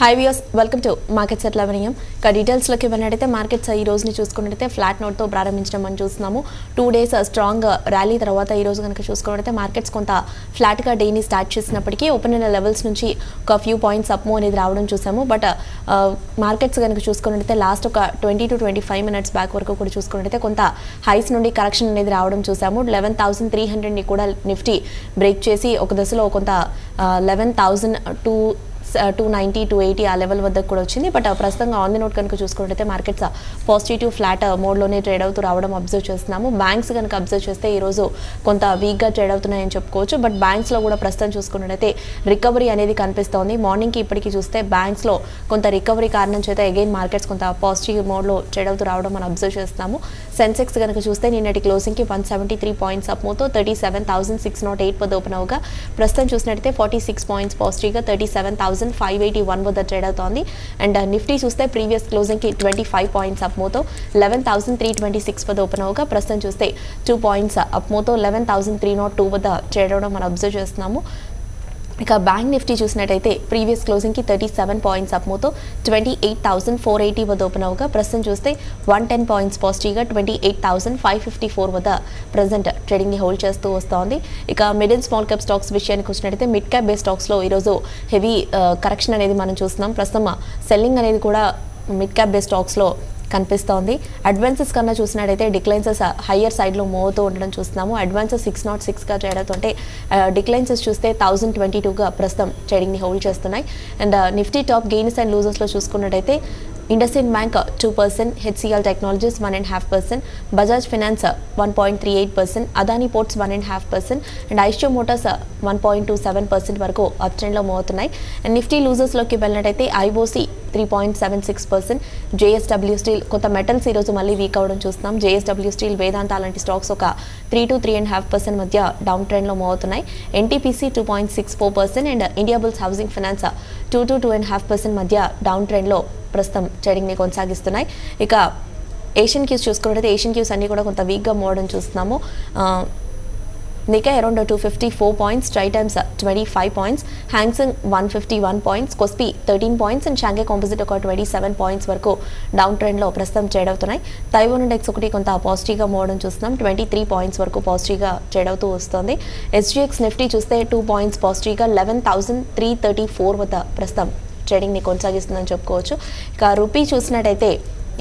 Hi viewers, welcome to Markets at 11 AM. Details loki vannadite markets ee roju ni chusukunnadite flat note tho ప్రారంభించడం మనం చూస్తున్నాము 2 days strong rally తర్వాత ఈ రోజు గనుక చూసుకున్నట్లయితే మార్కెట్స్ కొంత ఫ్లాట్ గా డే ని స్టార్ట్ చేసినప్పటికీ ఓపెన్ అయిన లెవెల్స్ నుంచి ఒక ఫ్యూ పాయింట్స్ అప్ మూవ్ అనేది రావడం చూసాము బట్ మార్కెట్స్ గనుక చూసుకున్నట్లయితే లాస్ట్ ఒక 20 to 25 మినిట్స్ బ్యాక్ వరకు కూడా చూసుకున్నట్లయితే కొంత హైస్ నుండి కరెక్షన్ అనేది రావడం చూసాము 11300 ని కూడా నిఫ్టీ బ్రేక్ చేసి ఒక దశలో కొంత 11290 280 ఆ లెవెల్ వద్దకు కూడా వచ్చింది బట్ ప్రస్తుతంగా ఆన్ ది నోట్ కనుక చూసుకున్నట్లయితే మార్కెట్స్ పాజిటివ్ ఫ్లాట్ మోడ్ లోనే ట్రేడ్ అవుతూ రావడం అబ్జర్వ్ చేస్తున్నాము బ్యాంక్స్ కనుక అబ్జర్వ్ చేస్తే ఈ రోజు కొంత వీక్ గా ట్రేడ్ అవుతున్నాయని చెప్పుకోవచ్చు బట్ బ్యాంక్స్ లో కూడా ప్రస్తుతం చూసుకున్నట్లయితే రికవరీ అనేది కనిపిస్తోంది మార్నింగ్ కి ఇప్పటికి చూస్తే బ్యాంక్స్ లో కొంత రికవరీ కారణం చేత అగైన్ మార్కెట్స్ కొంత పాజిటివ్ మోడ్ లో ట్రేడ్ అవుతూ రావడం మనం అబ్జర్వ్ చేస్తున్నాము సెన్సెక్స్ కనుక చూస్తే నిన్నటి క్లోజింగ్ కి 173 పాయింట్స్ అప్ మూవ్తో 37608 వద్ద ఓపెన్ అవగా ప్రస్తుతం చూసినట్లయితే 46 పాయింట్స్ పాజిటివ్ గా 37581 వద్ద ట్రేడ్ అవుతోంది అండ్ నిఫ్టీ చూస్తే ప్రీవియస్ క్లోజింగ్ కి 25 పాయింట్స్ అప్ మూవ్తో 11326 వద్ద ఓపెన్ అవగా ప్రస్తుతం చూస్తే 2 పాయింట్స్ అప్ మూవ్తో 11302 వద్ద ట్రేడ్ అవడం మనం అబ్జర్వ్ చేస్తున్నాము ఇక బ్యాంక్ నిఫ్టీ చూసినట్లయితే ప్రీవియస్ క్లోజింగ్ కి 37 పాయింట్స్ అప్ మూవ్తో 28480 వద్ద ఓపెన్ అవగా ప్రస్తుతం చూస్తే 110 పాయింట్స్ పాజిటివ్ గా 28554 వద్ద ప్రెజెంట్ ట్రేడింగ్ ని హోల్డ్ చేస్తూ వస్తోంది ఇక mid and small cap stocks విషయానికి వచ్చినట్లయితే మిడ్ క్యాప్ బేస్ స్టాక్స్ లో ఈ రోజు హెవీ కరెక్షన్ అనేది మనం చూస్తున్నాం ప్రస్తుతం సెల్లింగ్ అనేది కూడా మిడ్ క్యాప్ బేస్ స్టాక్స్ లో కనిపిస్తోంది అడ్వాన్సెస్ కన్నా చూసినట్లయితే డిక్లైన్సెస్ హయ్యర్ సైడ్ లో మూవ్ అవుతూ ఉండడం చూస్తున్నాము అడ్వాన్సెస్ 606 గా ట్రేడ్ అవుతుంటే డిక్లైన్సెస్ చూస్తే 1022 గా ప్రస్తుతం ట్రేడింగ్ ని హోల్డ్ చేస్తున్నాయి and Nifty top gains and losers లో చూసుకున్నట్లయితే IndusInd Bank 2%, HCL Technologies 1.5%, Bajaj Finance 1.38%, Adani Ports 1.5% and Eicher Motors 1.27% వరకు అప్ ట్రెండ్ లో మూవ్ అవుతున్నాయి అండ్ నిఫ్టీ లూజర్స్ లోకి వెళ్ళినట్లయితే IOC 3.76%, JSW స్టీల్ కొంత మెటల్స్ ఈ రోజు మళ్ళీ వీక్ అవడం చూస్తున్నాం JSW స్టీల్ వేదాంత లాంటి స్టాక్స్ ఒక 3 to 3.5% మధ్య డౌన్ ట్రెండ్ లో మూవ్ అవుతున్నాయి NTPC 2.64% and India bulls housing finance 2 to 2.5% మధ్య డౌన్ ట్రెండ్ లో ప్రస్తుతం ట్రేడింగ్ ని కొనసాగిస్తున్నాయి ఇక ఏషియన్ క్యూస్ చూసుకున్నట్లయితే ఏషియన్ క్యూస్ అన్ని కూడా కొంత వీక్ గా మూవ్ అవడం చూస్తున్నాము Nikkei around 254 points, TriTimes 25 points, Hang Seng 151 points, Kospi 13 points and Shanghai Composite 27 points వరకు డౌన్ ట్రెండ్ లో ప్రస్తుతం ట్రేడ్ అవుతున్నాయి తైవాన్ ఇండెక్స్ ఒకటి కొంత పాజిటివ్ గా మూవ్ అవడం చూస్తున్నాం 23 పాయింట్స్ వరకు పాజిటివ్ గా ట్రేడ్ అవుతూ వస్తుంది SGX నిఫ్టీ చూస్తే 2 పాయింట్స్ పాజిటివ్ గా 11334 వద్ద ప్రస్తుతం ట్రేడింగ్ ని కొనసాగిస్తుందని చెప్పుకోవచ్చు ఇక రూపీ చూసినట్టయితే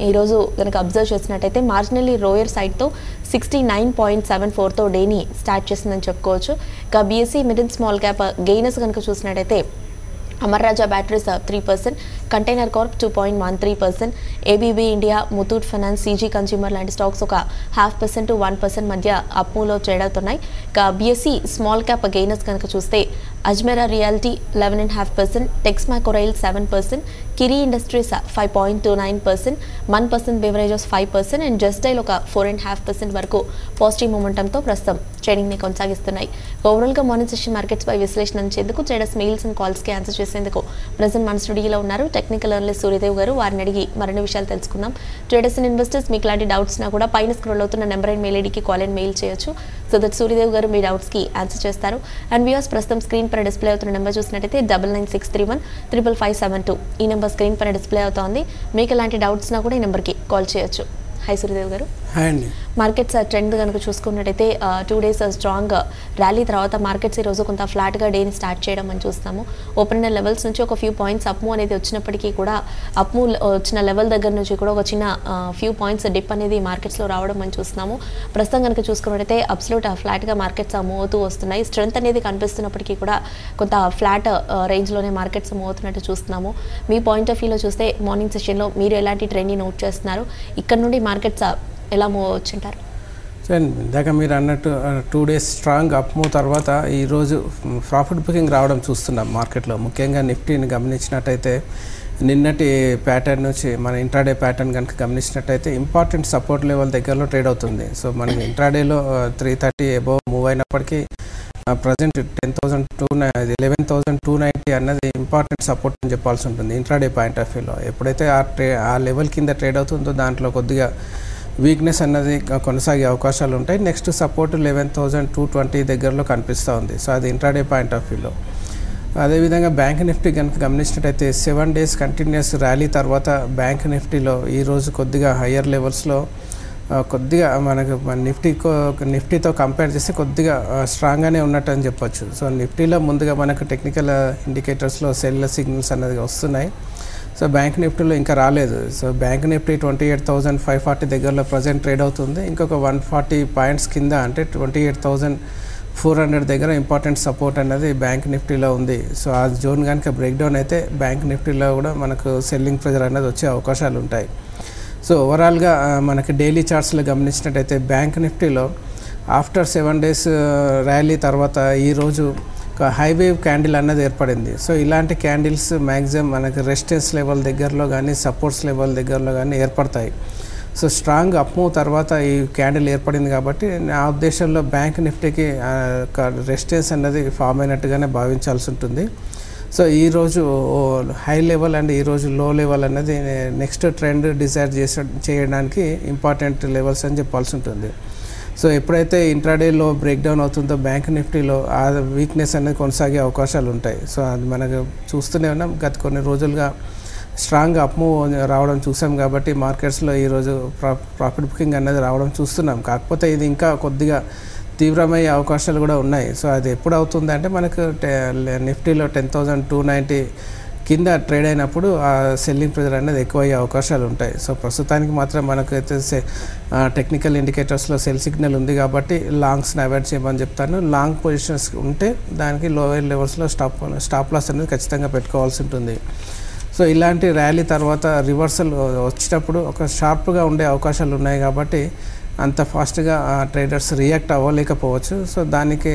ఈ రోజు గనుక అబ్జర్వ్ చేసినట్టయితే మార్జినల్లీ రోయర్ సైడ్ తో 69.74 తో డే ని స్టార్ట్ చేసిందని చెప్పుకోవచ్చు ఇక BSE mid and small cap gainers గనుక చూసినట్టయితే Amara Raja batteries 3%, container corp 2.13%, ABB India, Muthoot finance, CG consumer లాంటి స్టాక్స్ ఒక 0.5% to 1% మధ్య అప్ మూవ్ లో ట్రేడ్ అవుతున్నాయి ఇక BSE స్మాల్ క్యాప్ గెయినర్స్ కనుక చూస్తే అజ్మేరా రియాలిటీ 11.5%, టెక్స్మాకోరైల్ 7%, Kiri industries 5.29%, 1% beverages 5% and just dial ఒక 4.5% వరకు పాజిటివ్ మొమెంటంతో ప్రస్తుతం ట్రేడింగ్ ని కొనసాగిస్తున్నాయి ఓవరాల్ గా మార్నింగ్ సెషన్ మార్కెట్స్ పై విశ్లేషణ అందించేందుకు ట్రేడర్స్ మెయిల్స్ అండ్ కాల్స్ కి ఆన్సర్ చేసేందుకు ప్రెజెంట్ మన స్టూడియోలో ఉన్నారు టెక్నికల్ అనలిస్ట్ సూర్యదేవ్ గారు వారిని అడిగి మరిన్ని విషయాలు తెలుసుకుందాం ట్రేడర్స్ అండ్ ఇన్వెస్టర్స్ మీకు లాంటి డౌట్స్ నా కూడా పైన స్క్రోల్ అవుతున్న నెంబర్ అండ్ మెయిల్ ఐడికి కాల్ అండ్ మెయిల్ చేయొచ్చు సో దట్ సూర్యదేవ్ గారు మీ డౌట్స్ కి ఆన్సర్ చేస్తారు అండ్ వ్యూవర్స్ ప్రస్తుతం స్క్రీన్ పైన డిస్ప్లే అవుతున్న నెంబర్ చూసినట్టయితే 9963155552 ఈ నెంబర్ స్క్రీన్ పైన డిస్ప్లే అవుతోంది మీకు ఎలాంటి డౌట్స్ నా కూడా ఈ నెంబర్ కి కాల్ చేయొచ్చు హై సూర్యదేవ్ గారు హాయ్ అండి మార్కెట్స్ ట్రెండ్ కనుక చూసుకున్నట్టయితే 2 days స్ట్రాంగ్ ర్యాలీ తర్వాత మార్కెట్స్ ఈ రోజు కొంత ఫ్లాట్ గా డేని స్టార్ట్ చేయడం అని చూస్తాము ఓపెన్ లెవెల్స్ నుంచి ఒక ఫ్యూ పాయింట్స్ అప్ మూవ్ అనేది వచ్చినప్పటికీ కూడా అప్ మూవ్ వచ్చిన లెవెల్ దగ్గర నుంచి కూడా ఒక చిన్న ఫ్యూ పాయింట్స్ డిప్ అనేది మార్కెట్స్ లో రావడం అని చూస్తున్నాము ప్రస్తుతం కనుక చూసుకున్నట్టయితే అబ్సల్యూట్ ఫ్లాట్ గా మార్కెట్స్ మూవ్ అవుతూ వస్తున్నాయి స్ట్రెంత్ అనేది కనిపిస్తున్నప్పటికీ కూడా కొంత ఫ్లాట్ రేంజ్ లోనే మార్కెట్స్ మూవ్ అవుతున్నట్టు చూస్తున్నాము మీ పాయింట్ ఆఫ్ వ్యూలో చూస్తే మార్నింగ్ సెషన్ లో మీరు ఎలాంటి ట్రెండ్ ని నోట్ చేస్తున్నారు ఇక్కడ నుండి మార్కెట్స్ ఎలా మూవ్ వచ్చుంటారు సార్ ఇందాక మీరు అన్నట్టు 2 days స్ట్రాంగ్ అప్ మూవ్ తర్వాత ఈరోజు ప్రాఫిట్ బుకింగ్ రావడం చూస్తున్నాం మార్కెట్లో ముఖ్యంగా నిఫ్టీని గమనించినట్టయితే నిన్నటి ప్యాటర్న్ నుంచి మన ఇంట్రాడే ప్యాటర్న్ కనుక గమనించినట్టయితే ఇంపార్టెంట్ సపోర్ట్ లెవెల్ దగ్గరలో ట్రేడ్ అవుతుంది సో మనకి ఇంట్రాడేలో 330 అబోవ్ మూవ్ అయినప్పటికీ ప్రజెంట్ 11,290 అన్నది ఇంపార్టెంట్ సపోర్ట్ అని చెప్పాల్సి ఉంటుంది ఇంట్రాడే పాయింట్ ఆఫ్ వ్యూలో ఎప్పుడైతే ఆ లెవెల్ కింద ట్రేడ్ అవుతుందో దాంట్లో కొద్దిగా వీక్నెస్ అన్నది కొనసాగే అవకాశాలు ఉంటాయి నెక్స్ట్ సపోర్ట్ 11,220 దగ్గరలో కనిపిస్తూ ఉంది సో అది ఇంట్రాడే పాయింట్ ఆఫ్ వ్యూలో అదేవిధంగా బ్యాంక్ నిఫ్టీ కనుక గమనించినట్టయితే 7 డేస్ కంటిన్యూస్ ర్యాలీ తర్వాత బ్యాంక్ నిఫ్టీలో ఈరోజు కొద్దిగా హయ్యర్ లెవెల్స్లో కొద్దిగా మనకు నిఫ్టీతో కంపేర్ చేస్తే కొద్దిగా స్ట్రాంగ్గానే ఉన్నట్టు అని చెప్పొచ్చు. సో నిఫ్టీలో ముందుగా మనకు టెక్నికల్ ఇండికేటర్స్లో సెల్ సిగ్నల్స్ అనేది వస్తున్నాయి. సో బ్యాంక్ నిఫ్టీలో ఇంకా రాలేదు. సో బ్యాంక్ నిఫ్టీ 28,540 దగ్గరలో ప్రజెంట్ ట్రేడ్ అవుతుంది. ఇంకొక 140 పాయింట్స్ కింద అంటే 28,400 దగ్గర ఇంపార్టెంట్ సపోర్ట్ అనేది బ్యాంక్ నిఫ్టీలో ఉంది. సో ఆ జోన్ కనుక బ్రేక్ డౌన్ అయితే బ్యాంక్ నిఫ్టీలో కూడా మనకు సెల్లింగ్ ప్రెజర్ అనేది వచ్చే అవకాశాలు ఉంటాయి. సో ఓవరాల్గా మనకి డైలీ చార్ట్స్లో గమనించినట్టయితే బ్యాంక్ నిఫ్టీలో ఆఫ్టర్ 7 డేస్ ర్యాలీ తర్వాత ఈరోజు ఒక హైవేవ్ క్యాండిల్ అన్నది ఏర్పడింది. సో ఇలాంటి క్యాండిల్స్ మ్యాక్సిమం మనకి రెసిస్టెన్స్ లెవెల్ దగ్గరలో కానీ సపోర్ట్స్ లెవెల్ దగ్గరలో కానీ ఏర్పడతాయి. సో స్ట్రాంగ్ అప్ మూవ్ తర్వాత ఈ క్యాండిల్ ఏర్పడింది కాబట్టి నా ఉద్దేశంలో బ్యాంక్ నిఫ్టీకి రెసిస్టెన్స్ అన్నది ఫామ్ అయినట్టుగానే భావించాల్సి ఉంటుంది. సో ఈరోజు హై లెవెల్ అండ్ ఈరోజు లో లెవెల్ అన్నది నెక్స్ట్ ట్రెండ్ డిసైడ్ చేయడానికి ఇంపార్టెంట్ లెవెల్స్ అని చెప్పాల్సి ఉంటుంది. సో ఎప్పుడైతే ఇంట్రాడేలో బ్రేక్ డౌన్ అవుతుందో బ్యాంక్ నిఫ్టీలో ఆ వీక్నెస్ అనేది కొనసాగే అవకాశాలు ఉంటాయి. సో అది మనకు చూస్తూనే ఉన్నాం. గత కొన్ని రోజులుగా స్ట్రాంగ్ అప్ మూవ్ రావడం చూసాం కాబట్టి మార్కెట్స్లో ఈరోజు ప్రాఫిట్ బుకింగ్ అనేది రావడం చూస్తున్నాం. కాకపోతే ఇది ఇంకా కొద్దిగా తీవ్రమయ్యే అవకాశాలు కూడా ఉన్నాయి. సో అది ఎప్పుడు అవుతుందంటే మనకు నిఫ్టీలో 10,290 కింద ట్రేడ్ అయినప్పుడు ఆ సెల్లింగ్ ప్రెజర్ అనేది ఎక్కువ అయ్యే అవకాశాలు ఉంటాయి. సో ప్రస్తుతానికి మాత్రం మనకైతే టెక్నికల్ ఇండికేటర్స్లో సెల్ సిగ్నల్ ఉంది కాబట్టి లాంగ్స్ని అవాయిడ్ చేయమని చెప్తాను. లాంగ్ పొజిషన్స్ ఉంటే దానికి లోయర్ లెవెల్స్లో స్టాప్ లాస్ అనేది ఖచ్చితంగా పెట్టుకోవాల్సి ఉంటుంది. సో ఇలాంటి ర్యాలీ తర్వాత రివర్సల్ వచ్చేటప్పుడు ఒక షార్ప్గా ఉండే అవకాశాలు ఉన్నాయి కాబట్టి అంత ఫాస్ట్గా ట్రేడర్స్ రియాక్ట్ అవ్వలేకపోవచ్చు. సో దానికి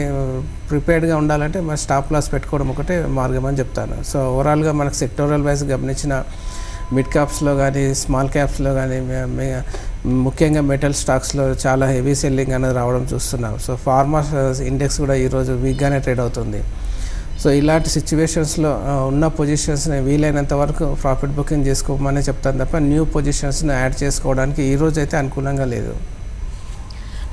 ప్రిపేర్డ్గా ఉండాలంటే మన స్టాప్ లాస్ పెట్టుకోవడం ఒకటే మార్గం అని చెప్తాను. సో ఓవరాల్గా మనకు సెక్టోరల్ వైజ్ గమనించిన మిడ్ క్యాప్స్లో కానీ స్మాల్ క్యాప్స్లో కానీ ముఖ్యంగా మెటల్ స్టాక్స్లో చాలా హెవీ సెల్లింగ్ అనేది రావడం చూస్తున్నాం. సో ఫార్మా ఇండెక్స్ కూడా ఈరోజు వీక్గానే ట్రేడ్ అవుతుంది. సో ఇలాంటి సిచ్యువేషన్స్లో ఉన్న పొజిషన్స్ని వీలైనంత వరకు ప్రాఫిట్ బుకింగ్ చేసుకోమని చెప్తాను తప్ప న్యూ పొజిషన్స్ని యాడ్ చేసుకోవడానికి ఈరోజు అయితే అనుకూలంగా లేదు.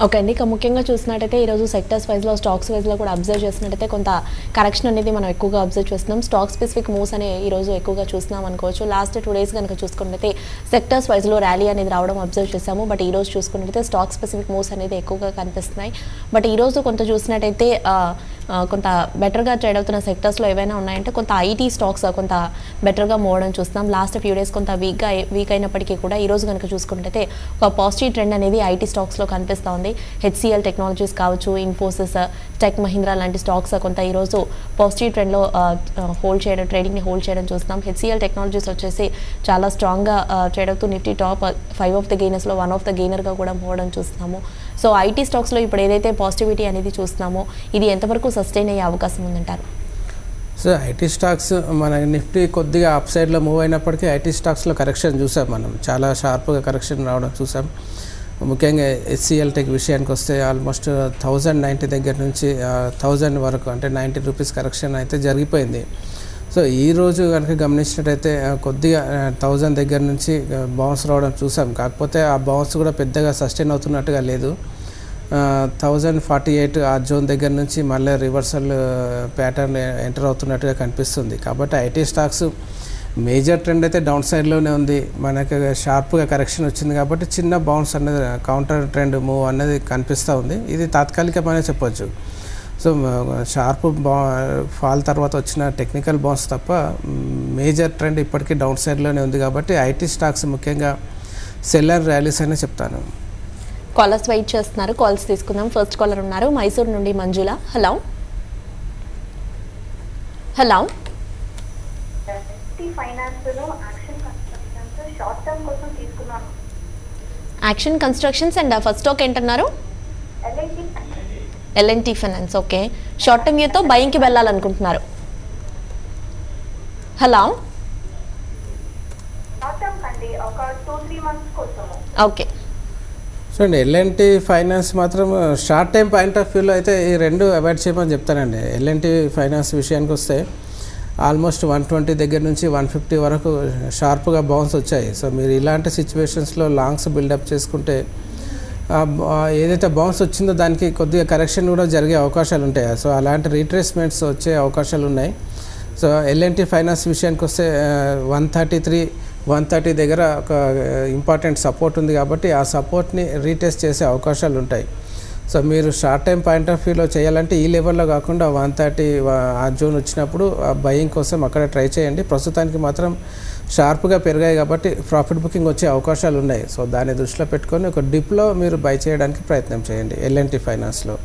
ఓకే అండి. ఇక ముఖ్యంగా చూసినట్టయితే ఈరోజు సెక్టర్స్ వైజ్లో స్టాక్స్ వైజ్లో కూడా అబ్జర్వ్ చేసినట్టయితే కొంత కరెక్షన్ అనేది మనం ఎక్కువగా అబ్జర్వ్ చేస్తున్నాం. స్టాక్ స్పెసిఫిక్ మూవ్స్ అనే ఈరోజు ఎక్కువగా చూస్తున్నాం అనుకోవచ్చు. లాస్ట్ 2 డేస్ కనుక చూసుకున్నట్టయితే సెక్టర్స్ వైజ్లో ర్యాలీ అనేది రావడం అబ్జర్వ్ చేసాము. బట్ ఈరోజు చూసుకున్నట్టయితే స్టాక్ స్పెసిఫిక్ మూవ్స్ అనేది ఎక్కువగా కనిపిస్తున్నాయి. బట్ ఈరోజు కొంత చూసినట్టయితే కొంత బెటర్గా ట్రేడ్ అవుతున్న సెక్టర్స్లో ఏవైనా ఉన్నాయంటే కొంత ఐటీ స్టాక్స్ కొంత బెటర్గా మూవ్ అవడం చూస్తున్నాం. లాస్ట్ ఫ్యూ డేస్ కొంత వీక్ అయినప్పటికీ కూడా ఈరోజు కనుక చూసుకున్నట్టయితే ఒక పాజిటివ్ ట్రెండ్ అనేది ఐటీ స్టాక్స్లో కనిపిస్తూ ఉంది. హెచ్సిఎల్ టెక్నాలజీస్ కావచ్చు, ఇన్ఫోసిస్, టెక్ మహీంద్రా లాంటి స్టాక్స్ కొంత ఈరోజు పాజిటివ్ ట్రెండ్లో ట్రేడింగ్ని హోల్డ్ చేయడం చూస్తున్నాం. హెచ్సిఎల్ టెక్నాలజీస్ వచ్చేసి చాలా స్ట్రాంగ్గా ట్రేడ్ అవుతూ నిఫ్టీ టాప్ 5 ఆఫ్ ద గెయినర్స్లో 1 ఆఫ్ ద గెయినర్గా కూడా మూవ్ అవడం చూస్తున్నాము. సో ఐటీ స్టాక్స్లో ఇప్పుడు ఏదైతే పాజిటివిటీ అనేది చూస్తున్నామో ఇది ఎంతవరకు సస్టైన్ అయ్యే అవకాశం ఉందంటారు? సో ఐటీ స్టాక్స్ మన నిఫ్టీ కొద్దిగా అప్ సైడ్లో మూవ్ అయినప్పటికీ ఐటీ స్టాక్స్లో కరెక్షన్ చూసాం. మనం చాలా షార్ప్గా కరెక్షన్ రావడం చూసాం. ముఖ్యంగా హెచ్సిఎల్ టెక్ విషయానికి వస్తే ఆల్మోస్ట్ 1090 దగ్గర నుంచి 1000 వరకు అంటే 90 రూపీస్ కరెక్షన్ అయితే జరిగిపోయింది. సో ఈరోజు కనుక గమనించినట్టయితే కొద్దిగా 1000 దగ్గర నుంచి బౌన్స్ రావడం చూసాం. కాకపోతే ఆ బౌన్స్ కూడా పెద్దగా సస్టైన్ అవుతున్నట్టుగా లేదు. 1048 ఆ జోన్ దగ్గర నుంచి మళ్ళీ రివర్సల్ ప్యాటర్న్ ఎంటర్ అవుతున్నట్టుగా కనిపిస్తుంది. కాబట్టి ఐటీ స్టాక్స్ మేజర్ ట్రెండ్ అయితే డౌన్ సైడ్లోనే ఉంది. మనకు షార్ప్గా కరెక్షన్ వచ్చింది కాబట్టి చిన్న బౌన్స్ అనేది కౌంటర్ ట్రెండ్ మూవ్ అనేది కనిపిస్తూ ఉంది. ఇది తాత్కాలికమనే చెప్పొచ్చు. సో షార్ప్ ఫాల్ తర్వాత వచ్చిన టెక్నికల్ బౌన్స్ తప్ప మేజర్ ట్రెండ్ ఇప్పటికీ డౌన్ సైడ్లోనే ఉంది. కాబట్టి ఐటీ స్టాక్స్ ముఖ్యంగా సెల్లర్ ర్యాలీస్ అనే చెప్తాను. కాలర్స్ వెయిట్ చేస్తున్నారు. కాల్స్ తీసుకుందాం. ఫస్ట్ కాలర్ ఉన్నారు మైసూర్ నుండి Manjula. Hello hello. Action constructions and first stock ఏంటన్నారు? LNT finance. Okay, short term వ్యూతో బయింగ్కి వెళ్ళాలనుకుంటున్నారు. హలో. ఓకే. చూడండి, ఎల్ఎన్టీ ఫైనాన్స్ మాత్రం షార్ట్ టైం పాయింట్ ఆఫ్ వ్యూలో అయితే ఈ రెండు అవాయిడ్ చేయమని చెప్తానండి. ఎల్ఎన్టీ ఫైనాన్స్ విషయానికి వస్తే ఆల్మోస్ట్ 120 దగ్గర నుంచి 150 వరకు షార్ప్గా బౌన్స్ వచ్చాయి. సో మీరు ఇలాంటి సిచ్యువేషన్స్లో లాంగ్స్ బిల్డప్ చేసుకుంటే ఏదైతే బౌన్స్ వచ్చిందో దానికి కొద్దిగా కరెక్షన్ కూడా జరిగే అవకాశాలు ఉంటాయి. సో అలాంటి రీట్రేస్మెంట్స్ వచ్చే అవకాశాలు ఉన్నాయి. సో ఎల్ఎన్టీ ఫైనాన్స్ విషయానికి వస్తే 130 దగ్గర ఒక ఇంపార్టెంట్ సపోర్ట్ ఉంది కాబట్టి ఆ సపోర్ట్ని రీటెస్ట్ చేసే అవకాశాలు ఉంటాయి. సో మీరు షార్ట్ టైం పాయింట్ ఆఫ్ వ్యూలో చేయాలంటే ఈ లెవెల్లో కాకుండా 130 ఆ జోన్ వచ్చినప్పుడు బయింగ్ కోసం అక్కడ ట్రై చేయండి. ప్రస్తుతానికి మాత్రం షార్ప్గా పెరిగాయి కాబట్టి ప్రాఫిట్ బుకింగ్ వచ్చే అవకాశాలు ఉన్నాయి. సో దాన్ని దృష్టిలో పెట్టుకొని ఒక డిప్లో మీరు బై చేయడానికి ప్రయత్నం చేయండి ఎల్ఎన్టీ ఫైనాన్స్లో.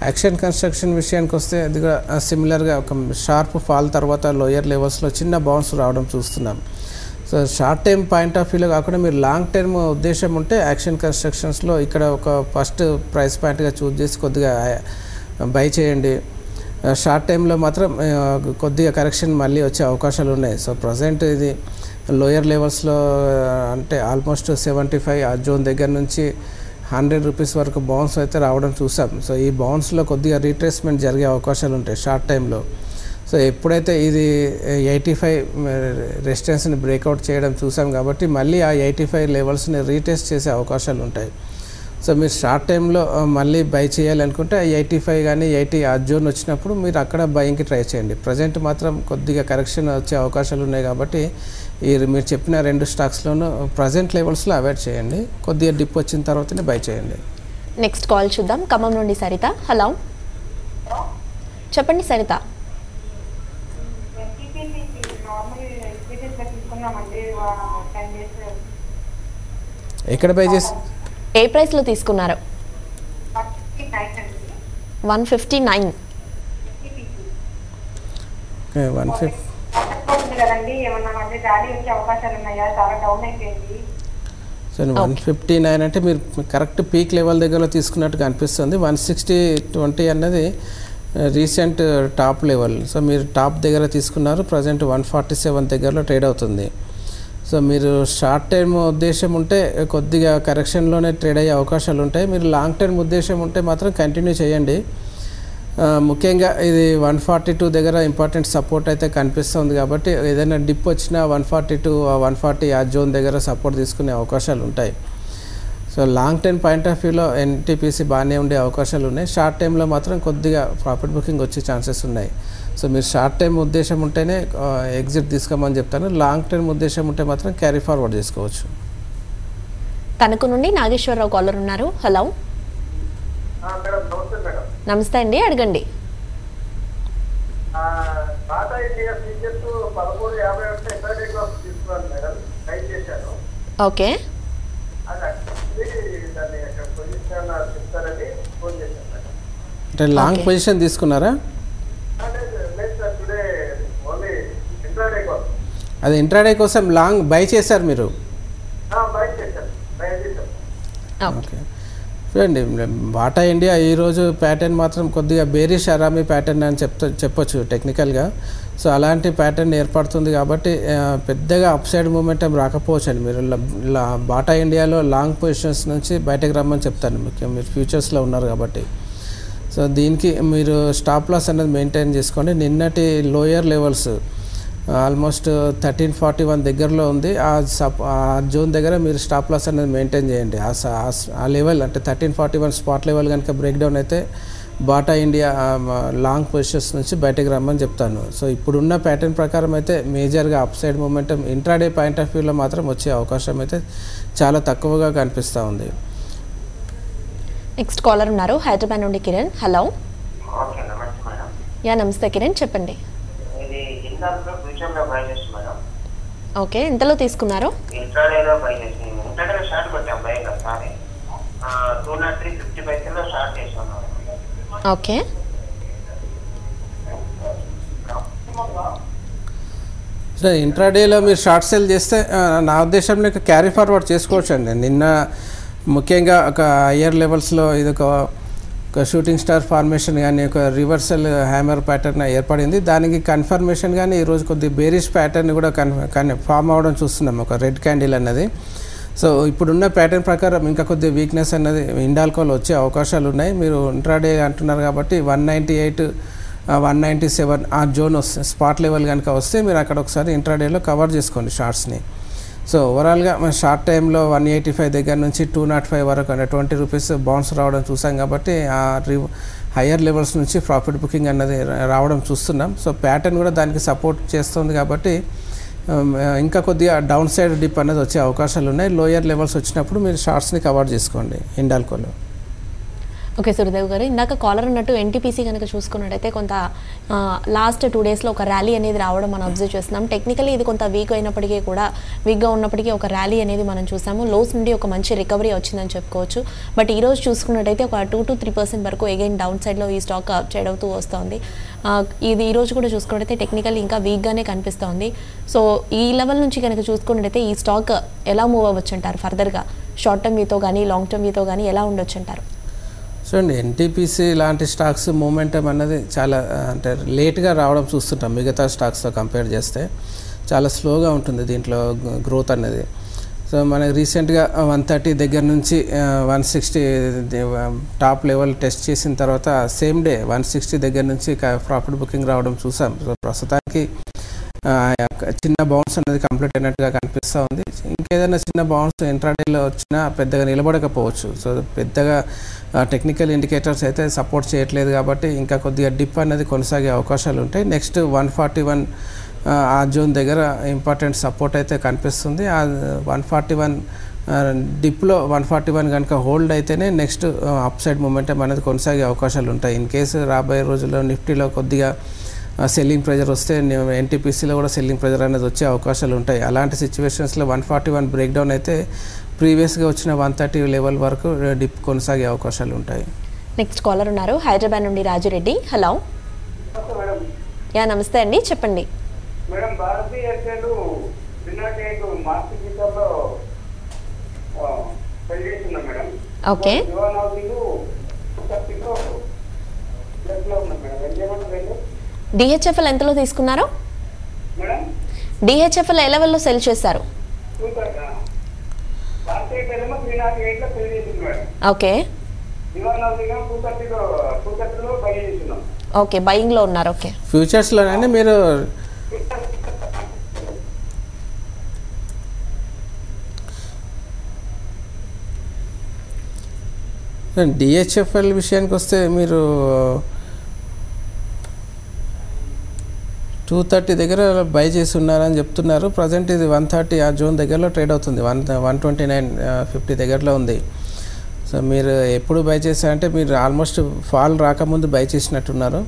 యాక్షన్ కన్స్ట్రక్షన్ విషయానికి వస్తే అది కూడా సిమిలర్గా ఒక షార్ప్ ఫాల్ తర్వాత లోయర్ లెవెల్స్లో చిన్న బౌన్స్ రావడం చూస్తున్నాం. So short time point of వ్యూలో కాకుండా మీరు లాంగ్ టర్మ్ ఉద్దేశం ఉంటే యాక్షన్ కన్స్ట్రక్షన్స్లో ఇక్కడ ఒక ఫస్ట్ ప్రైస్ పాయింట్గా చూస్ చేసి కొద్దిగా బై చేయండి. షార్ట్ టైంలో మాత్రం కొద్దిగా కరెక్షన్ మళ్ళీ వచ్చే అవకాశాలు ఉన్నాయి. సో ప్రజెంట్ ఇది లోయర్ లెవెల్స్లో అంటే ఆల్మోస్ట్ 75 ఆ జోన్ దగ్గర నుంచి 100 రూపీస్ వరకు బౌన్స్ అయితే రావడం చూసాం. సో ఈ బౌన్స్లో కొద్దిగా రీట్రేస్మెంట్ జరిగే అవకాశాలు ఉంటాయి షార్ట్ టైంలో. సో ఎప్పుడైతే ఇది 85 రెసిస్టెన్స్ని బ్రేక్అవుట్ చేయడం చూసాం కాబట్టి మళ్ళీ ఆ 85 లెవెల్స్ని రీటెస్ట్ చేసే అవకాశాలు ఉంటాయి. సో మీరు షార్ట్ టైంలో మళ్ళీ బై చేయాలనుకుంటే 85 కానీ 80 ఆ జోన్ వచ్చినప్పుడు మీరు అక్కడ బయింగ్కి ట్రై చేయండి. ప్రజెంట్ మాత్రం కొద్దిగా కరెక్షన్ వచ్చే అవకాశాలు ఉన్నాయి కాబట్టి మీరు చెప్పిన 2 స్టాక్స్లోనూ ప్రజెంట్ లెవెల్స్లో అవాయిడ్ చేయండి. కొద్దిగా డిప్ వచ్చిన తర్వాతనే బై చేయండి. నెక్స్ట్ కాల్ చూద్దాం. ఖమ్మం నుండి సరిత. హలో, చెప్పండి సరిత. ఎక్కడ బై చేసి ఏ ప్రైస్లో తీసుకున్నారు? 159. సో 159 అంటే మీరు కరెక్ట్ పీక్ లెవెల్ దగ్గర తీసుకున్నట్టుగా అనిపిస్తుంది. 160.20 అన్నది రీసెంట్ టాప్ లెవెల్. సో మీరు టాప్ దగ్గర తీసుకున్నారు. ప్రజెంట్ 147 దగ్గరలో ట్రేడ్ అవుతుంది. సో మీరు షార్ట్ టర్మ్ ఉద్దేశం ఉంటే కొద్దిగా కరెక్షన్లోనే ట్రేడ్ అయ్యే అవకాశాలు ఉంటాయి. మీరు లాంగ్ టర్మ్ ఉద్దేశం ఉంటే మాత్రం కంటిన్యూ చేయండి. ముఖ్యంగా ఇది 142 దగ్గర ఇంపార్టెంట్ సపోర్ట్ అయితే కనిపిస్తుంది కాబట్టి ఏదైనా డిప్ వచ్చినా 142 140 ఆ జోన్ దగ్గర సపోర్ట్ తీసుకునే అవకాశాలు ఉంటాయి. So long term point of వ్యూలో ఎన్టీపీసీ బాగానే ఉండే అవకాశాలు ఉన్నాయి. షార్ట్ టైంలో మాత్రం కొద్దిగా ప్రాఫిట్ బుకింగ్ వచ్చే ఛాన్సెస్ ఉన్నాయి. సో మీరు షార్ట్ టైం ఉద్దేశం ఉంటేనే ఎగ్జిట్ తీసుకోమని చెప్తాను. లాంగ్ టర్మ్ ఉద్దేశం ఉంటే మాత్రం క్యారీ ఫార్వర్డ్ చేసుకోవచ్చు. తణుకు నుండి నాగేశ్వరరావు కాలర్ ఉన్నారు. హలో, నమస్తే అండి, అడగండి. ఓకే, అంటే లాంగ్ పొజిషన్ తీసుకున్నారా? అది ఇంట్రాడే కోసం లాంగ్ బై చేశారు మీరు? ఓకే, చూడండి బాటా ఇండియా ఈరోజు ప్యాటర్న్ మాత్రం కొద్దిగా బేరిష్ అరామీ ప్యాటర్న్ అని చెప్పొచ్చు టెక్నికల్గా. సో అలాంటి ప్యాటర్న్ ఏర్పడుతుంది కాబట్టి పెద్దగా అప్ సైడ్ మూమెంటం రాకపోవచ్చు అండి. మీరు బాటా ఇండియాలో లాంగ్ పొజిషన్స్ నుంచి బయటకు రమ్మని చెప్తాను. ముఖ్యంగా మీరు ఫ్యూచర్స్లో ఉన్నారు కాబట్టి. సో దీనికి మీరు స్టాప్ లాస్ అనేది మెయింటైన్ చేసుకోండి. నిన్నటి లోయర్ లెవెల్స్ ఆల్మోస్ట్ 1341 దగ్గరలో ఉంది. ఆ జోన్ దగ్గర మీరు స్టాప్ లాస్ అనేది మెయింటైన్ చేయండి. ఆ లెవెల్ అంటే 1341 స్పాట్ లెవెల్ కనుక బ్రేక్ డౌన్ అయితే బాటా ఇండియా లాంగ్ పొజిషన్స్ నుంచి బయటకు రమ్మని చెప్తాను. సో ఇప్పుడున్న ప్యాటర్న్ ప్రకారం అయితే మేజర్గా up side momentum intraday point of వ్యూలో మాత్రం వచ్చే అవకాశం అయితే చాలా తక్కువగా కనిపిస్తూ ఉంది. నెక్స్ట్ కాలర్ ఉన్నారు హైదరాబాద్ నుండి కిరణ్. హలో, యా నమస్తే కిరణ్, చెప్పండి. ఓకే, ఎంతలో తీసుకున్నారు? ఓకే, సో ఇంట్రాడేలో మీరు షార్ట్ సేల్ చేస్తే నా ఉద్దేశంలో క్యారీ ఫార్వర్డ్ చేసుకోవచ్చు అండి. నిన్న ముఖ్యంగా ఒక హయ్యర్ లెవెల్స్లో ఇది ఒక షూటింగ్ స్టార్ ఫార్మేషన్ కానీ ఒక రివర్సల్ హ్యామర్ ప్యాటర్న్ ఏర్పడింది. దానికి కన్ఫర్మేషన్ కానీ ఈరోజు కొద్ది బేరిష్ ప్యాటర్న్ కూడా ఫామ్ అవ్వడం చూస్తున్నాం, ఒక రెడ్ క్యాండిల్ అన్నది. సో ఇప్పుడున్న ప్యాటర్న్ ప్రకారం ఇంకా కొద్ది వీక్నెస్ అన్నది ఇండాల్కోలో వచ్చే అవకాశాలు ఉన్నాయి. మీరు ఇంట్రాడే అంటున్నారు కాబట్టి 198 197 ఆ జోన్ వస్తే స్పాట్ లెవెల్ కనుక వస్తే మీరు అక్కడ ఒకసారి ఇంట్రాడేలో కవర్ చేసుకోండి షార్ట్స్ని. సో ఓవరాల్గా మన షార్ట్ టైంలో 185 దగ్గర నుంచి 205 వరకు అంటే 20 రూపీస్ బౌన్స్ రావడం చూసాం కాబట్టి హయ్యర్ లెవెల్స్ నుంచి ప్రాఫిట్ బుకింగ్ అన్నది రావడం చూస్తున్నాం. సో ప్యాటర్న్ కూడా దానికి సపోర్ట్ చేస్తుంది కాబట్టి ఇంకా కొద్దిగా డౌన్ సైడ్ డిప్ అనేది వచ్చే అవకాశాలు ఉన్నాయి. లోయర్ లెవెల్స్ వచ్చినప్పుడు మీరు షార్ట్స్ని కవర్ చేసుకోండి హిండాల్కోలో. ఓకే సూర్యదేవ్ గారు, ఇందాక కాలర్ అన్నట్టు ఎన్టీపీసీ కనుక చూసుకున్నట్టయితే కొంత లాస్ట్ 2 డేస్లో ఒక ర్యాలీ అనేది రావడం మనం అబ్జర్వ్ చేస్తున్నాం. టెక్నికల్లీ ఇది కొంత వీక్గా ఉన్నప్పటికీ ఒక ర్యాలీ అనేది మనం చూసాము. లోస్ నుండి ఒక మంచి రికవరీ వచ్చిందని చెప్పుకోవచ్చు. బట్ ఈ రోజు చూసుకున్నట్టయితే ఒక 2 to 3% వరకు అగైన్ డౌన్ సైడ్లో ఈ స్టాక్ ట్రేడ్ అవుతూ వస్తుంది. ఇది ఈ రోజు కూడా చూసుకున్నట్టయితే టెక్నికల్లీ ఇంకా వీక్గానే కనిపిస్తోంది. సో ఈ లెవెల్ నుంచి కనుక చూసుకున్నట్టయితే ఈ స్టాక్ ఎలా మూవ్ అవ్వచ్చు అంటారు? ఫర్దర్గా షార్ట్ టర్మ్ వ్యూతో కానీ లాంగ్ టర్మ్ వ్యూతో కానీ ఎలా ఉండొచ్చు అంటారు? చూడండి, ఎన్టీపీసీ లాంటి స్టాక్స్ మూమెంటం అన్నది చాలా అంటే లేట్గా రావడం చూస్తుంటాం. మిగతా స్టాక్స్తో కంపేర్ చేస్తే చాలా స్లోగా ఉంటుంది దీంట్లో గ్రోత్ అనేది. సో మనకి రీసెంట్గా 130 దగ్గర నుంచి 160 టాప్ లెవెల్ టెస్ట్ చేసిన తర్వాత సేమ్ డే 160 దగ్గర నుంచి ప్రాఫిట్ బుకింగ్ రావడం చూసాం. సో ప్రస్తుతానికి చిన్న బౌన్స్ అనేది కంప్లీట్ అయినట్టుగా కనిపిస్తూ ఉంది. ఇంకేదైనా చిన్న బౌన్స్ ఇంట్రాడేలో వచ్చినా పెద్దగా నిలబడకపోవచ్చు. సో పెద్దగా టెక్నికల్ ఇండికేటర్స్ అయితే సపోర్ట్ చేయట్లేదు కాబట్టి ఇంకా కొద్దిగా డిప్ అనేది కొనసాగే అవకాశాలు ఉంటాయి. నెక్స్ట్ 141 ఆ జోన్ దగ్గర ఇంపార్టెంట్ సపోర్ట్ అయితే కనిపిస్తుంది. ఆ 141 డిప్లో 141 కనుక హోల్డ్ అయితేనే నెక్స్ట్ అప్ సైడ్ మూమెంటం అనేది కొనసాగే అవకాశాలు ఉంటాయి. ఇన్ కేసు రాబోయే రోజుల్లో నిఫ్టీలో కొద్దిగా సెల్లింగ్ ప్రెజర్ వస్తే ఎన్టీపీసీలో కూడా సెల్లింగ్ ప్రెజర్ అనేది వచ్చే అవకాశాలు ఉంటాయి. అలాంటి సిచ్యువేషన్స్లో 141 బ్రేక్ డౌన్ అయితే ప్రీవియస్గా వచ్చిన 130 లెవెల్ వరకు డిప్ కొనసాగే అవకాశాలు ఉంటాయి. నెక్స్ట్ కాలర్ ఉన్నారు హైదరాబాద్ నుండి రాజురెడ్డి. హలో. యా నమస్తే అండి, చెప్పండి. మేడం, భారతీయ ఎయిర్టెల్ ఓకే. డిహెచ్ఎఫ్ఎల్ ఎంతలో తీసుకున్నారు? డిహెచ్ఎఫ్ఎల్ ఏ లెవెల్లో సెల్ చేశారు? ఓకే ఓకే, బయింగ్లో ఉన్నారు. ఓకే, ఫ్యూచర్స్లోనే మీరు డిహెచ్ఎఫ్ఎల్ విషయానికి వస్తే మీరు 230 దగ్గర బై చేసి ఉన్నారని చెప్తున్నారు. ప్రజెంట్ ఇది 130 ఆ జోన్ దగ్గరలో ట్రేడ్ అవుతుంది. 129.50 దగ్గరలో ఉంది. సో మీరు ఎప్పుడు బై చేశారంటే మీరు ఆల్మోస్ట్ ఫాల్ రాకముందు బై చేసినట్టున్నారు.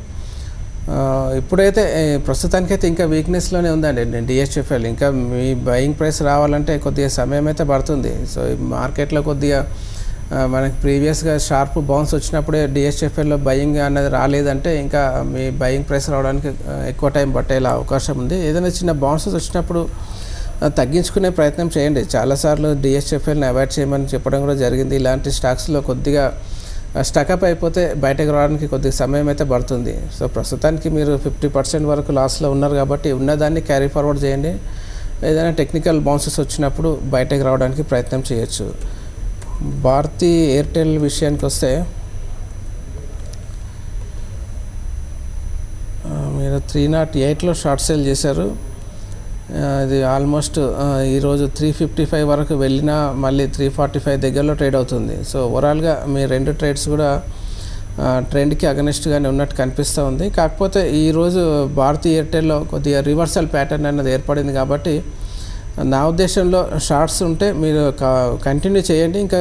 ఇప్పుడైతే ప్రస్తుతానికైతే ఇంకా వీక్నెస్లోనే ఉందండి డిహెచ్ఎఫ్ఎల్. ఇంకా మీ బయింగ్ ప్రైస్ రావాలంటే కొద్దిగా సమయం అయితే పడుతుంది. సో ఈ మార్కెట్లో కొద్దిగా మనకి ప్రీవియస్గా షార్ప్ బౌన్స్ వచ్చినప్పుడే డిహెచ్ఎఫ్ఎల్లో బయింగ్ అన్నది రాలేదంటే ఇంకా మీ బయింగ్ ప్రైస్ రావడానికి ఎక్కువ టైం పట్టేలా అవకాశం ఉంది. ఏదైనా చిన్న బౌన్సెస్ వచ్చినప్పుడు తగ్గించుకునే ప్రయత్నం చేయండి. చాలాసార్లు డిహెచ్ఎఫ్ఎల్ని అవాయిడ్ చేయమని చెప్పడం కూడా జరిగింది. ఇలాంటి స్టాక్స్లో కొద్దిగా స్టకప్ అయిపోతే బయటకు రావడానికి కొద్దిగా సమయం అయితే పడుతుంది. సో ప్రస్తుతానికి మీరు 50% వరకు లాస్లో ఉన్నారు కాబట్టి ఉన్నదాన్ని క్యారీ ఫార్వర్డ్ చేయండి. ఏదైనా టెక్నికల్ బౌన్సెస్ వచ్చినప్పుడు బయటకు రావడానికి ప్రయత్నం చేయొచ్చు. భారతీ ఎయిర్టెల్ విషయానికి వస్తే మీరు 308లో షార్ట్ సేల్ చేశారు. ఇది ఆల్మోస్ట్ ఈరోజు 355 వరకు వెళ్ళినా మళ్ళీ 345 దగ్గరలో ట్రేడ్ అవుతుంది. సో ఓవరాల్గా మీ రెండు ట్రేడ్స్ కూడా ట్రెండ్కి అగనెస్ట్గానే ఉన్నట్టు కనిపిస్తూ ఉంది. కాకపోతే ఈరోజు భారతీ ఎయిర్టెల్లో కొద్దిగా రివర్సల్ ప్యాటర్న్ అన్నది ఏర్పడింది కాబట్టి నా ఉద్దేశంలో షార్ట్స్ ఉంటే మీరు కంటిన్యూ చేయండి. ఇంకా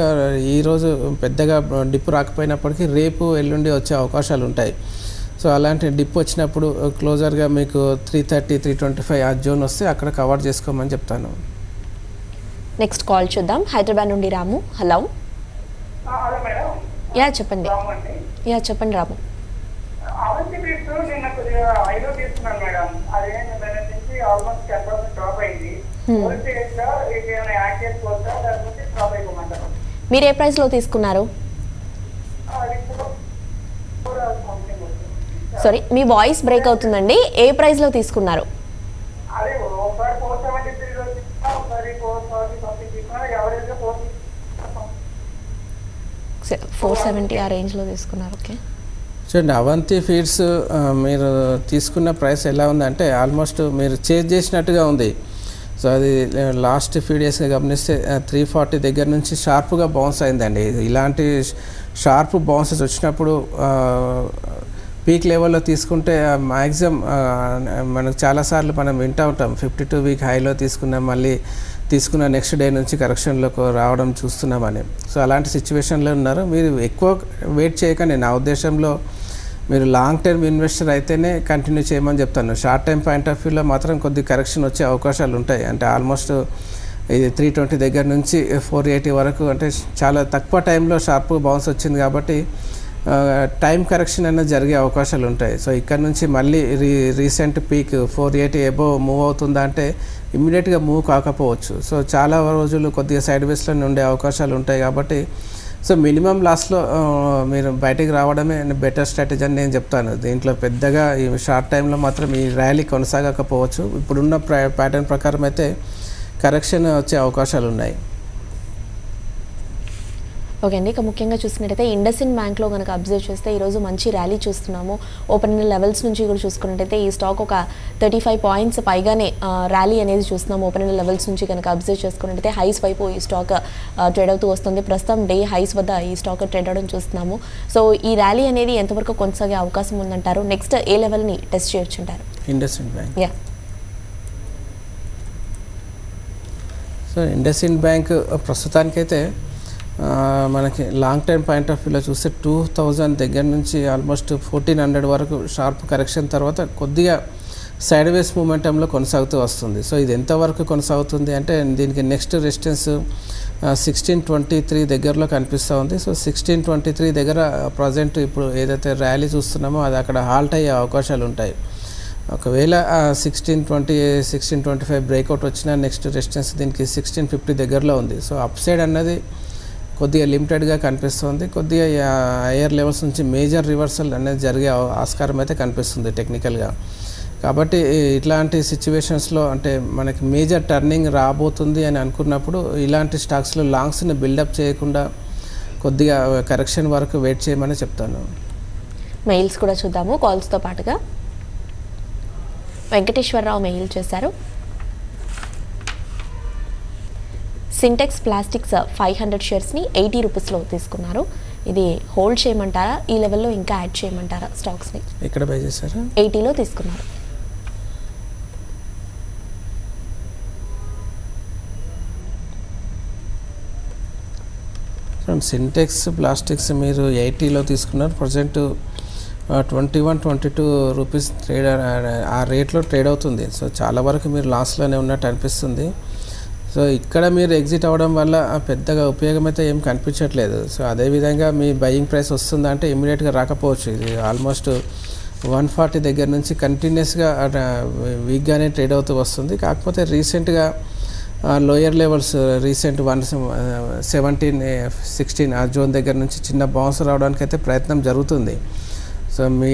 ఈరోజు పెద్దగా డిప్ రాకపోయినప్పటికీ రేపు ఎల్లుండి వచ్చే అవకాశాలు ఉంటాయి. సో అలాంటి డిప్ వచ్చినప్పుడు క్లోజర్గా మీకు 330, 325 ఆ జోన్ వస్తే అక్కడ కవర్ చేసుకోమని చెప్తాను. నెక్స్ట్ కాల్ చూద్దాం. హైదరాబాద్ నుండి రాము. హలో. యా చెప్పండి. రాము. మీరు ఏ ప్రైస్లో తీసుకున్నారు? సారీ, మీ వాయిస్ బ్రేక్ అవుతుందండి. ఏ ప్రైస్లో తీసుకున్నారు? 470 ఆ రేంజ్లో తీసుకున్నారు. ఓకే చూడండి, అవంతి ఫీడ్స్ మీరు తీసుకున్న ప్రైస్ ఎలా ఉందంటే ఆల్మోస్ట్ మీరు చేజ్ చేసినట్టుగా ఉంది. సో అది లాస్ట్ ఫ్యూ డేస్గా గమనిస్తే 340 దగ్గర నుంచి షార్ప్గా బౌన్స్ అయిందండి. ఇలాంటి షార్ప్ బౌన్సెస్ వచ్చినప్పుడు పీక్ లెవెల్లో తీసుకుంటే మ్యాక్సిమం మనకు చాలాసార్లు మనం వింటూ ఉంటాం 52 వీక్ హైలో తీసుకున్నాం, మళ్ళీ తీసుకున్న నెక్స్ట్ డే నుంచి కరెక్షన్లోకి రావడం చూస్తున్నామని. సో అలాంటి సిచ్యువేషన్లో ఉన్నారు. మీరు ఎక్కువ వెయిట్ చేయకండి. నా ఉద్దేశంలో మీరు లాంగ్ టర్మ్ ఇన్వెస్టర్ అయితేనే కంటిన్యూ చేయమని చెప్తాను. షార్ట్ టైం పాయింట్ ఆఫ్ వ్యూలో మాత్రం కొద్ది కరెక్షన్ వచ్చే అవకాశాలు ఉంటాయి. అంటే ఆల్మోస్ట్ ఇది 320 దగ్గర నుంచి 480 వరకు, అంటే చాలా తక్కువ టైంలో షార్ప్ బౌన్స్ వచ్చింది కాబట్టి టైం కరెక్షన్ అనేది జరిగే అవకాశాలు ఉంటాయి. సో ఇక్కడ నుంచి మళ్ళీ రీసెంట్ పీక్ 480 అబోవ్ మూవ్ అవుతుందా అంటే ఇమ్మీడియట్గా మూవ్ కాకపోవచ్చు. సో చాలా రోజులు కొద్దిగా సైడ్ వేస్లోనే ఉండే అవకాశాలు ఉంటాయి కాబట్టి సో మినిమం లాస్లో మీరు బయటికి రావడమే బెటర్ స్ట్రాటజీ అని నేను చెప్తాను. దీంట్లో పెద్దగా ఈ షార్ట్ టైంలో మాత్రం ఈ ర్యాలీ కొనసాగకపోవచ్చు. ఇప్పుడున్న ప్యాటర్న్ ప్రకారం అయితే కరెక్షన్ వచ్చే అవకాశాలు ఉన్నాయి. ఓకే అండి, ఇక ముఖ్యంగా చూసినట్టయితే ఇండస్ఇండ్ బ్యాంక్లో కనుక అబ్జర్వ్ చేస్తే ఈరోజు మంచి ర్యాలీ చూస్తున్నాము. ఓపెన్ లెవెల్స్ నుంచి కూడా చూసుకున్నట్టయితే ఈ స్టాక్ ఒక 35 పాయింట్స్ పైగానే ర్యాలీ అనేది చూస్తున్నాము. ఓపెన్ లెవెల్స్ నుంచి కనుక అబ్జర్వ్ చేసుకున్నట్టయితే హైస్ వైపు ఈ స్టాక్ ట్రేడ్ అవుతూ వస్తుంది. ప్రస్తుతం డే హైస్ వద్ద ఈ స్టాక్ ట్రేడ్ అవడం చూస్తున్నాము. సో ఈ ర్యాలీ అనేది ఎంతవరకు కొనసాగే అవకాశం ఉందంటారు? నెక్స్ట్ ఏ లెవెల్ని టెస్ట్ చేయొచ్చు అంటారు? IndusInd bank. Yeah, so IndusInd bank ప్రస్తుతానికైతే మనకి లాంగ్ టైం పాయింట్ ఆఫ్ వ్యూలో చూస్తే 2000 దగ్గర నుంచి ఆల్మోస్ట్ 1400 వరకు షార్ప్ కరెక్షన్ తర్వాత కొద్దిగా సైడ్ వేస్ మూమెంటంలో కొనసాగుతూ వస్తుంది. సో ఇది ఎంతవరకు కొనసాగుతుంది అంటే దీనికి నెక్స్ట్ రెసిస్టెన్స్ 1623 దగ్గరలో కనిపిస్తూ ఉంది. సో 1623 దగ్గర ప్రజెంట్ ఇప్పుడు ఏదైతే ర్యాలీ చూస్తున్నామో అది అక్కడ హాల్ట్ అయ్యే అవకాశాలు ఉంటాయి. ఒకవేళ 1620 1625 బ్రేక్అవుట్ వచ్చినా నెక్స్ట్ రెసిస్టెన్స్ దీనికి 1650 దగ్గరలో ఉంది. సో అప్ సైడ్ అన్నది కొద్దిగా లిమిటెడ్గా కనిపిస్తుంది. కొద్దిగా హయ్యర్ లెవెల్స్ నుంచి మేజర్ రివర్సల్ అనేది జరిగే ఆస్కారం అయితే కనిపిస్తుంది టెక్నికల్గా. కాబట్టి ఇట్లాంటి సిచ్యువేషన్స్లో అంటే మనకి మేజర్ టర్నింగ్ రాబోతుంది అని అనుకున్నప్పుడు ఇలాంటి స్టాక్స్లో లాంగ్స్ని బిల్డప్ చేయకుండా కొద్దిగా కరెక్షన్ వరకు వెయిట్ చేయమని చెప్తాను. మెయిల్స్ కూడా చూద్దాము కాల్స్తో పాటుగా. వెంకటేశ్వరరావు మెయిల్ చేశారు. సింటెక్స్ ప్లాస్టిక్స్ 500 షేర్స్ని 80 రూపీస్లో తీసుకున్నారు. ఇది హోల్డ్ చేయమంటారా, ఈ లెవెల్లో ఇంకా యాడ్ చేయమంటారా స్టాక్స్ని? ఎక్కడ బై చేశారు? 80లో తీసుకున్నారు. సింటెక్స్ ప్లాస్టిక్స్ మీరు 80లో తీసుకున్నారు. ప్రజెంట్ 21-22 రూపీస్ ట్రేడ్ ఆ రేట్లో ట్రేడ్ అవుతుంది. సో చాలా వరకు మీరు లాస్లోనే ఉన్నట్టు అనిపిస్తుంది. సో ఇక్కడ మీరు ఎగ్జిట్ అవ్వడం వల్ల పెద్దగా ఉపయోగం అయితే ఏం కనిపించట్లేదు. సో అదేవిధంగా మీ బయింగ్ ప్రైస్ వస్తుందా అంటే ఇమీడియట్గా రాకపోవచ్చు. ఇది ఆల్మోస్ట్ 140 దగ్గర నుంచి కంటిన్యూస్గా వీక్గానే ట్రేడ్ అవుతూ వస్తుంది. కాకపోతే రీసెంట్గా లోయర్ లెవెల్స్ రీసెంట్ 117-16 ఆ జోన్ దగ్గర నుంచి చిన్న బౌన్స్ రావడానికి అయితే ప్రయత్నం జరుగుతుంది. సో మీ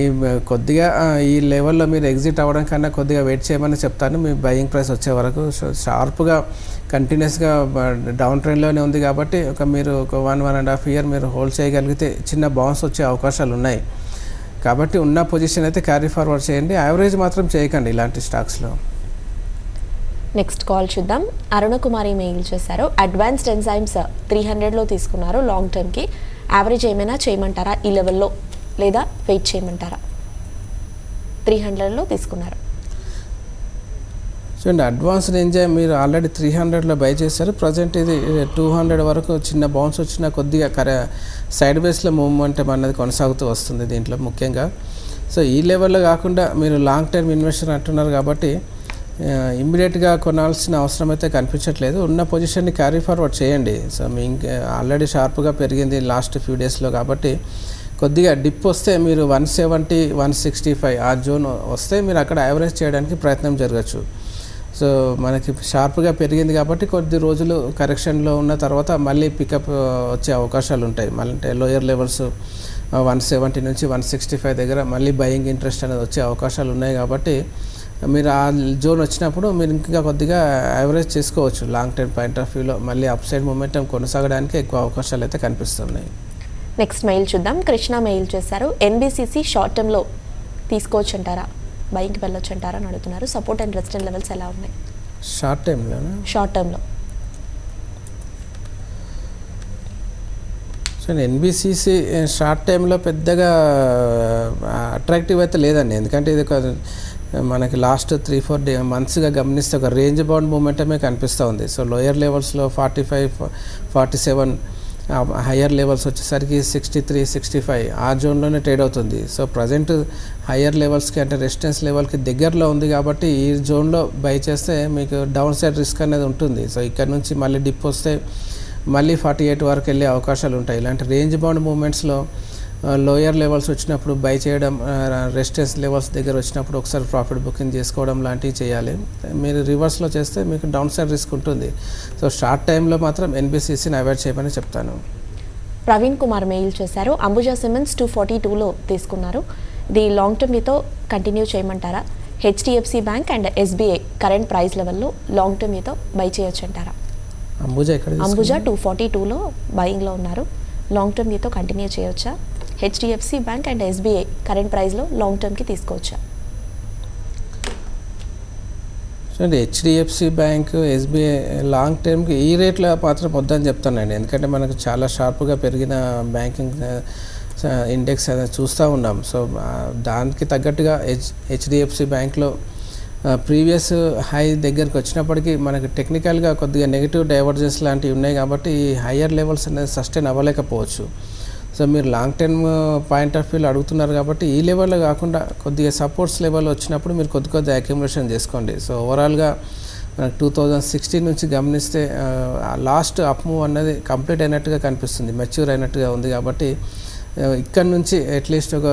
కొద్దిగా ఈ లెవెల్లో మీరు ఎగ్జిట్ అవ్వడం కన్నా కొద్దిగా వెయిట్ చేయమని చెప్తాను మీ బయింగ్ ప్రైస్ వచ్చే వరకు. సో షార్ప్గా కంటిన్యూస్గా డౌన్ ట్రెండ్లోనే ఉంది కాబట్టి మీరు ఒక 1.5 ఇయర్ మీరు హోల్డ్ చేయగలిగితే చిన్న బౌన్స్ వచ్చే అవకాశాలు ఉన్నాయి. కాబట్టి ఉన్న పొజిషన్ అయితే క్యారీ ఫార్వర్డ్ చేయండి. యావరేజ్ మాత్రం చేయకండి ఇలాంటి స్టాక్స్లో. నెక్స్ట్ కాల్ చూద్దాం. అరుణకుమారి మెయిల్ చేశారు. అడ్వాన్స్డ్ ఎంజైమ్స్ 300లో తీసుకున్నారు లాంగ్ టర్మ్కి. యావరేజ్ ఏమైనా చేయమంటారా ఈ లెవెల్లో, లేదా వెయిట్ చేయమంటారా? 300లో తీసుకున్నారు. చూడండి, అడ్వాన్స్డ్ ఎంజాయ్ మీరు ఆల్రెడీ 300లో బై చేశారు. ప్రజెంట్ ఇది 200 వరకు చిన్న బౌన్స్ వచ్చిన కొద్దిగా సైడ్ వేస్లో మూవ్మెంట్ అన్నది కొనసాగుతూ వస్తుంది దీంట్లో ముఖ్యంగా. సో ఈ లెవెల్లో కాకుండా మీరు లాంగ్ టర్మ్ ఇన్వెస్టర్ అంటున్నారు కాబట్టి ఇమ్మీడియట్గా కొనాల్సిన అవసరం అయితే కనిపించట్లేదు. ఉన్న పొజిషన్ని క్యారీ ఫార్వర్డ్ చేయండి. సో మీ ఆల్రెడీ షార్ప్గా పెరిగింది లాస్ట్ ఫ్యూ డేస్లో కాబట్టి కొద్దిగా డిప్ వస్తే మీరు 170-165 ఆ జోన్ వస్తే మీరు అక్కడ యావరేజ్ చేయడానికి ప్రయత్నం జరగచ్చు. సో మనకి షార్ప్గా పెరిగింది కాబట్టి కొద్ది రోజులు కరెక్షన్లో ఉన్న తర్వాత మళ్ళీ పికప్ వచ్చే అవకాశాలు ఉంటాయి. మళ్ళీ అంటే లోయర్ లెవెల్స్ 170 నుంచి 165 దగ్గర మళ్ళీ బయింగ్ ఇంట్రెస్ట్ అనేది వచ్చే అవకాశాలు ఉన్నాయి. కాబట్టి మీరు ఆ జోన్ వచ్చినప్పుడు మీరు ఇంకా కొద్దిగా యావరేజ్ చేసుకోవచ్చు. లాంగ్ టర్మ్ పాయింట్ ఆఫ్ వ్యూలో మళ్ళీ అప్ సైడ్ మూమెంటం కొనసాగడానికి ఎక్కువ అవకాశాలు అయితే కనిపిస్తున్నాయి. నెక్స్ట్ మెయిల్ చూద్దాం. కృష్ణ మెయిల్ చేశారు. ఎన్బిసిసి షార్ట్ టర్మ్లో తీసుకోవచ్చు అంటారా, బయింగ్కి వెళ్ళొచ్చు అంటారా అని అడుగుతున్నారు. సపోర్ట్ అండ్ రెసిస్టెన్స్ లెవెల్స్ ఎలా ఉన్నాయి షార్ట్ టర్మ్లో? షార్ట్ టర్మ్లో సో సో ఎన్బిసిసి షార్ట్ టైంలో పెద్దగా అట్రాక్టివ్ అయితే లేదండి, ఎందుకంటే ఇది ఒక మనకి లాస్ట్ 3-4 మంత్స్గా గమనిస్తే ఒక రేంజ్ బౌండ్ మూమెంటమే కనిపిస్తూ ఉంది. సో లోయర్ లెవెల్స్లో 45-47, హయ్యర్ లెవెల్స్ వచ్చేసరికి 63-65 ఆ జోన్లోనే ట్రేడ్ అవుతుంది. సో ప్రజెంట్ హయ్యర్ లెవెల్స్కి అంటే రెసిస్టెన్స్ లెవెల్కి దగ్గరలో ఉంది కాబట్టి ఈ జోన్లో బై చేస్తే మీకు డౌన్ సైడ్ రిస్క్ అనేది ఉంటుంది. సో ఇక్కడ నుంచి మళ్ళీ డిప్ వస్తే మళ్ళీ 48 వరకు వెళ్ళే అవకాశాలు ఉంటాయి. ఇలాంటి రేంజ్ బౌండ్ మూమెంట్స్లో లోయర్ లెవెల్స్ వచ్చినప్పుడు బై చేయడం, రెసిస్టెన్స్ లెవెల్స్ దగ్గర వచ్చినప్పుడు ఒకసారి ప్రాఫిట్ బుకింగ్ చేసుకోవడం లాంటివి చేయాలి. మీరు రివర్స్లో చేస్తే మీకు డౌన్ సైడ్ రిస్క్ ఉంటుంది. సో షార్ట్ టైంలో మాత్రం ఎన్బిసిసిని అవాయిడ్ చేయమని చెప్తాను. ప్రవీణ్ కుమార్ మెయిల్ చేశారు. అంబుజా సిమెంట్స్ 242లో తీసుకున్నారు. ఇది లాంగ్ టర్మ్ మీతో కంటిన్యూ చేయమంటారా? HDFC bank and SBI current price లెవెల్లో లాంగ్ టర్మ్ మీతో బై చేయొచ్చు అంటారా? అంబుజా 242లో బయింగ్లో ఉన్నారు. లాంగ్ టర్మ్ మీతో కంటిన్యూ చేయొచ్చా? HDFC bank and SBI current ప్రైస్లో లాంగ్ టర్మ్కి తీసుకోవచ్చా? చూడండి, హెచ్డిఎఫ్సి బ్యాంక్, ఎస్బీఐ లాంగ్ టర్మ్కి ఈ రేట్లో మాత్రం వద్దని చెప్తానండి. ఎందుకంటే మనకు చాలా షార్ప్గా పెరిగిన బ్యాంకింగ్ ఇండెక్స్ అనేది చూస్తూ ఉన్నాం. సో దానికి తగ్గట్టుగా హెచ్డిఎఫ్సి బ్యాంక్లో ప్రీవియస్ హై దగ్గరికి వచ్చినప్పటికీ మనకి టెక్నికల్గా కొద్దిగా నెగిటివ్ డైవర్జెన్స్ లాంటివి ఉన్నాయి కాబట్టి ఈ హయ్యర్ లెవెల్స్ అనేది సస్టైన్ అవ్వలేకపోవచ్చు. సో మీరు లాంగ్ టర్మ్ పాయింట్ ఆఫ్ వ్యూలో అడుగుతున్నారు కాబట్టి ఈ లెవెల్లో కాకుండా కొద్దిగా సపోర్ట్స్ లెవెల్ వచ్చినప్పుడు మీరు కొద్ది అక్యుములేషన్ చేసుకోండి. సో ఓవరాల్గా మనకు 2016 నుంచి గమనిస్తే లాస్ట్ అప్ మూవ్ అన్నది కంప్లీట్ అయినట్టుగా కనిపిస్తుంది, మెచ్యూర్ అయినట్టుగా ఉంది. కాబట్టి ఇక్కడ నుంచి అట్లీస్ట్ ఒక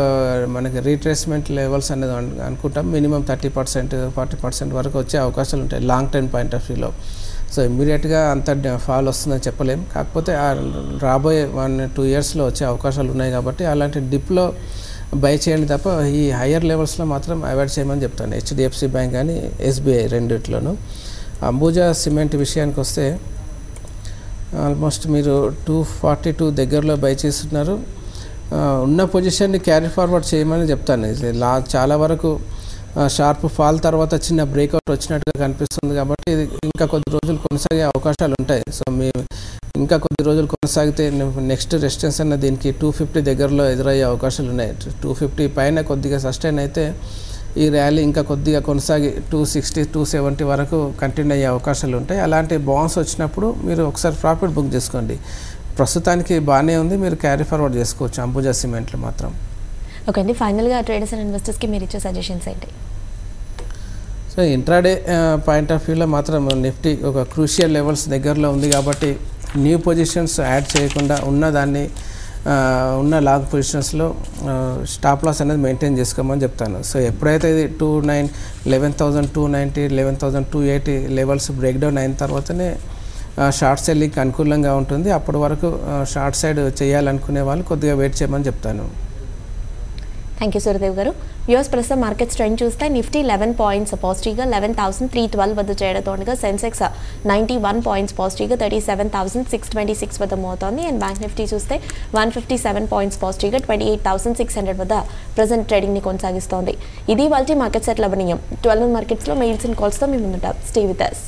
మనకి రీట్రేస్మెంట్ లెవెల్స్ అనేది అనుకుంటాం. మినిమం 30%-40% వరకు వచ్చే అవకాశాలు ఉంటాయి లాంగ్ టర్మ్ పాయింట్ ఆఫ్ వ్యూలో. సో ఇమ్మీడియట్గా అంత ఫాల్ వస్తుందని చెప్పలేం, కాకపోతే రాబోయే 1-2 ఇయర్స్లో వచ్చే అవకాశాలు ఉన్నాయి కాబట్టి అలాంటి డిప్లో బై చేయండి తప్ప ఈ హయ్యర్ లెవెల్స్లో మాత్రం అవాయిడ్ చేయమని చెప్తాను. హెచ్డిఎఫ్సి బ్యాంక్ కానీ ఎస్బీఐ రెండిట్లోనూ. అంబుజా సిమెంట్ విషయానికి వస్తే ఆల్మోస్ట్ మీరు 242 దగ్గరలో బై చేస్తున్నారు. ఉన్న పొజిషన్ని క్యారీ ఫార్వర్డ్ చేయమని చెప్తాను. చాలా వరకు షార్ప్ ఫాల్ తర్వాత చిన్న బ్రేక్అవుట్ వచ్చినట్టుగా కనిపిస్తుంది కాబట్టి ఇది ఇంకా కొద్ది రోజులు కొనసాగే అవకాశాలు ఉంటాయి. సో మీరు ఇంకా కొద్ది రోజులు కొనసాగితే నెక్స్ట్ రెసిస్టెన్స్ అన్న దీనికి 250 దగ్గరలో ఎదురయ్యే అవకాశాలు ఉన్నాయి. 250 పైన కొద్దిగా సస్టైన్ అయితే ఈ ర్యాలీ ఇంకా కొద్దిగా కొనసాగి 260-270 వరకు కంటిన్యూ అయ్యే అవకాశాలు ఉంటాయి. అలాంటి బౌన్స్ వచ్చినప్పుడు మీరు ఒకసారి ప్రాఫిట్ బుక్ చేసుకోండి. ప్రస్తుతానికి బాగానే ఉంది, మీరు క్యారీ ఫార్వర్డ్ చేసుకోవచ్చు అంబుజా సిమెంట్లు మాత్రం. ఓకే అండి, ఫైనల్గా ట్రేడర్స్ అండ్ ఇన్వెస్టర్స్కి మీరు ఇచ్చే సజెషన్స్ ఏంటి? సో ఇంట్రాడే పాయింట్ ఆఫ్ వ్యూలో మాత్రం నిఫ్టీ ఒక క్రూషియల్ లెవెల్స్ దగ్గరలో ఉంది కాబట్టి న్యూ పొజిషన్స్ యాడ్ చేయకుండా ఉన్న లాంగ్ పొజిషన్స్లో స్టాప్ లాస్ అనేది మెయింటైన్ చేసుకోమని చెప్తాను. సో ఎప్పుడైతే ఇది 11,290, 11,280 లెవెల్స్ బ్రేక్ డౌన్ అయిన తర్వాతనే షార్ట్ సెల్లింగ్ అనుకూలంగా ఉంటుంది. అప్పటి వరకు షార్ట్ సైడ్ చేయాలనుకునే వాళ్ళు కొద్దిగా వెయిట్ చేయమని చెప్తాను. థ్యాంక్ యూ సూర్యదేవ్ గారు. యూఎస్ ప్రస్తుతం మార్కెట్స్ ట్రెండ్ చూస్తే నిఫ్టీ 11 పాయింట్స్ పాజిటివ్గా 11,312 వద్ద చేయడంతోగా, సెన్సెక్స్ 91 పాయింట్స్ పాజిటివ్గా 37,626 వద్ద మోతోంది. అండ్ బ్యాంక్ నిఫ్టీ చూస్తే 157 పాయింట్స్ పాజిటివ్గా 28,600 వద్ద ప్రజెంట్ ట్రేడింగ్ని కొనసాగిస్తోంది. ఇది వాళ్ళ మార్కెట్ సెట్ లవనీయం. 12 మార్కెట్స్లో మెయిల్స్ అండ్ కాల్స్తో మేము ముందుంటాం. Stay with us.